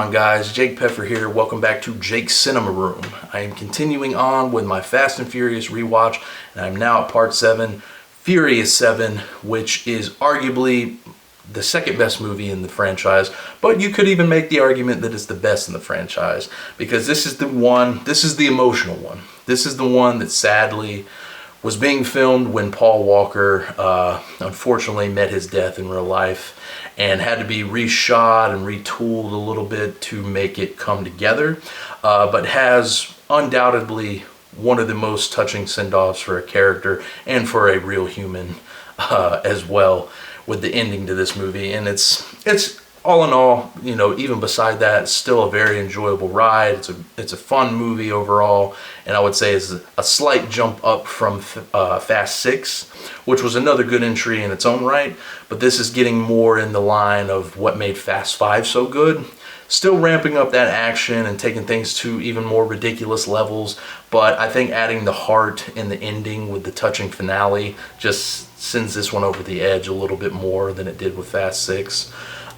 on, guys? Jake Peffer here. Welcome back to Jake's Cinema Room. I am continuing on with my Fast and Furious rewatch, and I'm now at part 7, Furious 7, which is arguably the second best movie in the franchise, but you could even make the argument that it's the best in the franchise, because this is the emotional one. This is the one that sadly was being filmed when Paul Walker unfortunately met his death in real life and had to be reshot and retooled a little bit to make it come together, but has undoubtedly one of the most touching send-offs for a character and for a real human as well, with the ending to this movie. And it's all in all, you know, even beside that, it's still a very enjoyable ride. It's a fun movie overall, and I would say it's a slight jump up from Fast 6, which was another good entry in its own right, but this is getting more in the line of what made Fast 5 so good. Still ramping up that action and taking things to even more ridiculous levels, but I think adding the heart in the ending with the touching finale just sends this one over the edge a little bit more than it did with Fast 6.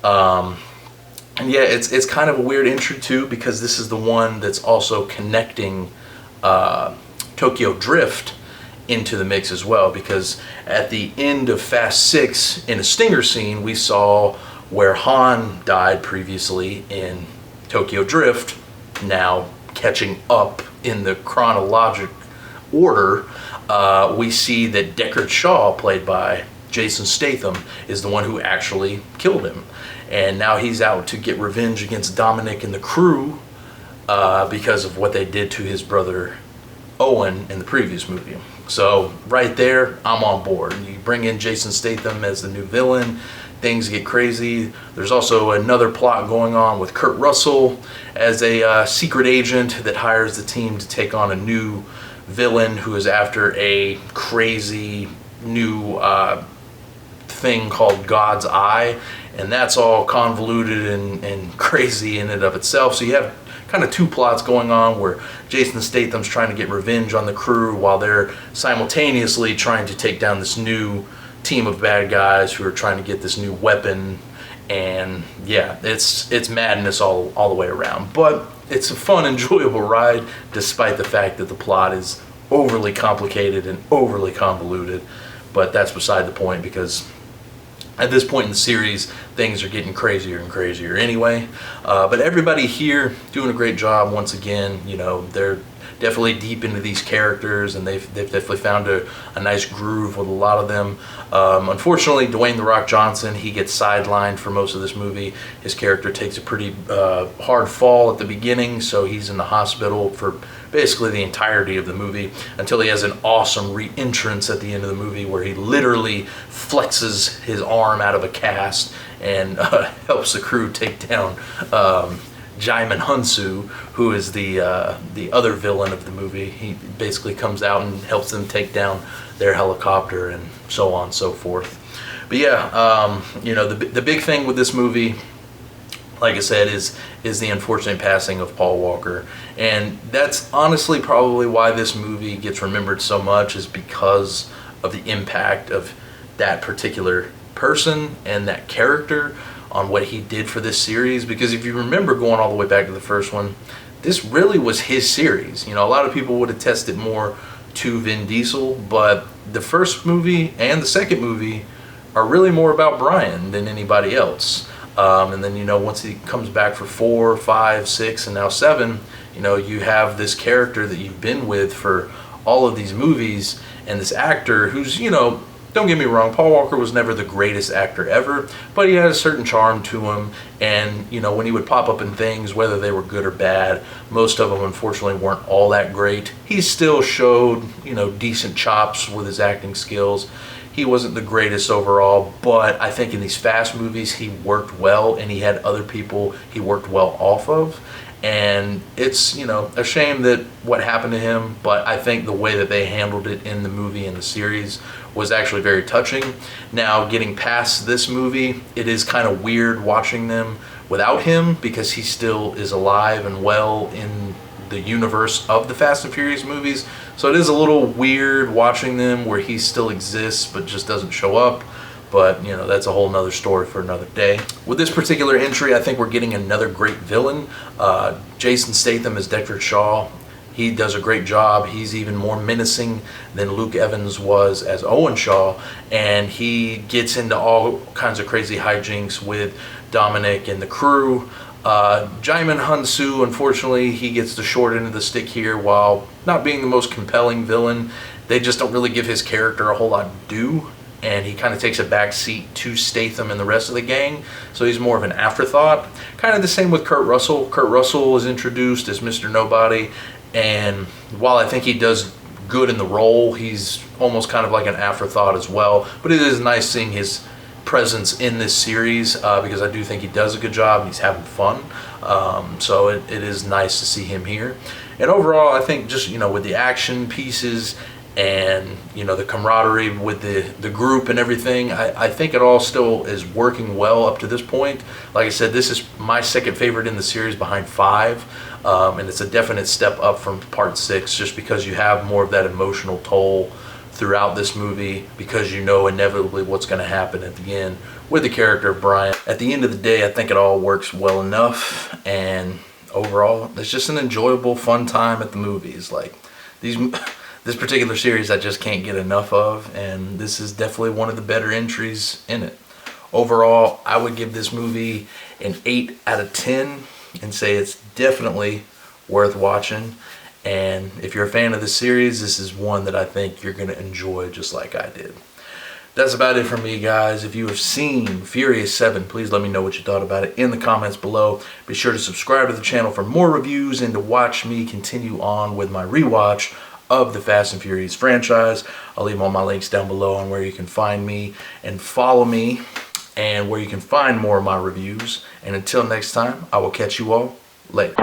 And yeah, it's kind of a weird entry too, because this is the one that's also connecting Tokyo Drift into the mix as well, because at the end of Fast 6, in a stinger scene, we saw where Han died previously in Tokyo Drift, now catching up in the chronologic order. We see that Deckard Shaw, played by Jason Statham, is the one who actually killed him. And now he's out to get revenge against Dominic and the crew because of what they did to his brother Owen in the previous movie. So right there, I'm on board. You bring in Jason Statham as the new villain, things get crazy. There's also another plot going on with Kurt Russell as a secret agent that hires the team to take on a new villain who is after a crazy new thing called God's Eye, and that's all convoluted and crazy in and of itself. So you have kind of two plots going on where Jason Statham's trying to get revenge on the crew while they're simultaneously trying to take down this new team of bad guys who are trying to get this new weapon. And yeah, it's madness all the way around, but it's a fun, enjoyable ride, despite the fact that the plot is overly complicated and overly convoluted. But that's beside the point, because at this point in the series, things are getting crazier and crazier anyway. But everybody here doing a great job once again. You know, they're definitely deep into these characters, and they've definitely found a nice groove with a lot of them. Unfortunately, Dwayne "The Rock" Johnson, he gets sidelined for most of this movie. His character takes a pretty hard fall at the beginning, so he's in the hospital for basically the entirety of the movie, until he has an awesome re-entrance at the end of the movie where he literally flexes his arm out of a cast and helps the crew take down Jaimin Hunsu, who is the other villain of the movie. He basically comes out and helps them take down their helicopter and so on and so forth. But yeah, you know, the big thing with this movie, like I said, is the unfortunate passing of Paul Walker. And that's honestly probably why this movie gets remembered so much, is because of the impact of that particular person and that character on what he did for this series. Because if you remember, going all the way back to the first one, this really was his series. You know, a lot of people would attest it more to Vin Diesel, but the first movie and the second movie are really more about Brian than anybody else. And then, you know, once he comes back for 4, 5, 6, and now 7, you know, you have this character that you've been with for all of these movies, and this actor who's, you know, don't get me wrong, Paul Walker was never the greatest actor ever, but he had a certain charm to him. And, you know, when he would pop up in things, whether they were good or bad, most of them unfortunately weren't all that great, he still showed, you know, decent chops with his acting skills. He wasn't the greatest overall, but I think in these Fast movies he worked well, and he had other people he worked well off of. And it's, you know, a shame that what happened to him, but I think the way that they handled it in the movie and the series was actually very touching. Now, getting past this movie, it is kind of weird watching them without him, because he still is alive and well in the universe of the Fast and Furious movies. So it is a little weird watching them where he still exists but just doesn't show up. but you know, that's a whole nother story for another day. With this particular entry, I think we're getting another great villain. Jason Statham as Deckard Shaw. He does a great job. He's even more menacing than Luke Evans was as Owen Shaw, and he gets into all kinds of crazy hijinks with Dominic and the crew. Jaimin Hunsu, unfortunately, he gets the short end of the stick here. While not being the most compelling villain, they just don't really give his character a whole lot to do, and he kind of takes a back seat to Statham and the rest of the gang, so he's more of an afterthought. Kind of the same with Kurt Russell. Kurt Russell is introduced as Mr. Nobody, and while I think he does good in the role, he's almost kind of like an afterthought as well. But it is nice seeing his presence in this series because I do think he does a good job and he's having fun. So it is nice to see him here. And overall, I think just, you know, with the action pieces and, you know, the camaraderie with the group and everything, I think it all still is working well up to this point. Like I said, this is my second favorite in the series behind 5. And it's a definite step up from part 6 just because you have more of that emotional toll throughout this movie, because you know inevitably what's going to happen at the end with the character of Brian. At the end of the day, I think it all works well enough, and overall it's just an enjoyable, fun time at the movies. Like this particular series I just can't get enough of, and this is definitely one of the better entries in it. Overall, I would give this movie an 8 out of 10 and say it's definitely worth watching. And if you're a fan of the series, this is one that I think you're going to enjoy just like I did. That's about it from me, guys. If you have seen Furious 7, please let me know what you thought about it in the comments below. Be sure to subscribe to the channel for more reviews and to watch me continue on with my rewatch of the Fast and Furious franchise. I'll leave all my links down below on where you can find me and follow me, and where you can find more of my reviews. And until next time, I will catch you all later.